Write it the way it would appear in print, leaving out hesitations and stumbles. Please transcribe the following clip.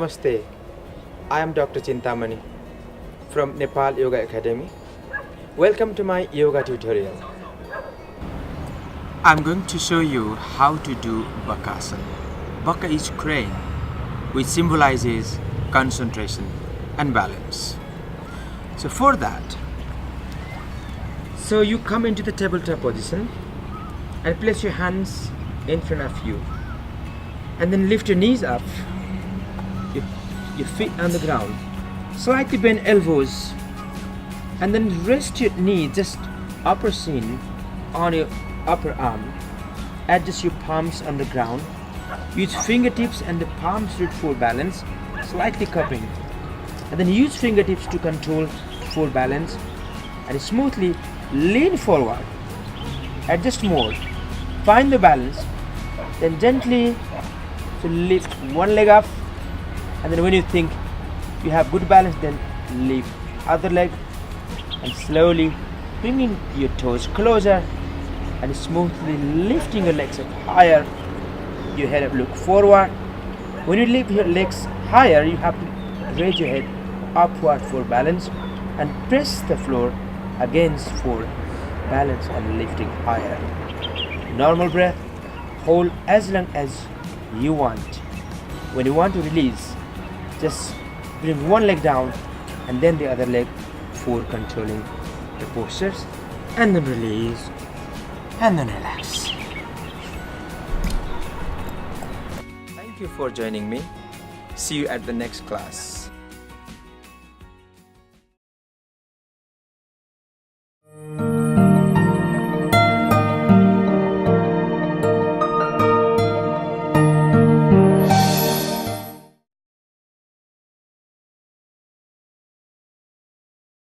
Namaste, I am Dr Chintamani from Nepal Yoga Academy. Welcome to my yoga tutorial. I'm going to show you how to do Bakasana. Baka is crane, which symbolizes concentration and balance. So for that, you come into the tabletop position and place your hands in front of you, and then lift your knees up, your feet on the ground, slightly bend elbows, and then rest your knee just upper shin on your upper arm. Adjust your palms on the ground. Use fingertips and the palms for balance, slightly cupping, and then use fingertips to control for balance, and smoothly lean forward. Adjust more, find the balance, then gently lift one leg up, and then when you think you have good balance, then lift other leg, and slowly bringing your toes closer and smoothly lifting your legs up higher. Your head up, look forward. When you lift your legs higher, you have to raise your head upward for balance and press the floor against for balance and lifting higher. Normal breath, hold as long as you want. When you want to release, just bring one leg down and then the other leg for controlling the postures, and then release and then relax. Thank you for joining me. See you at the next class.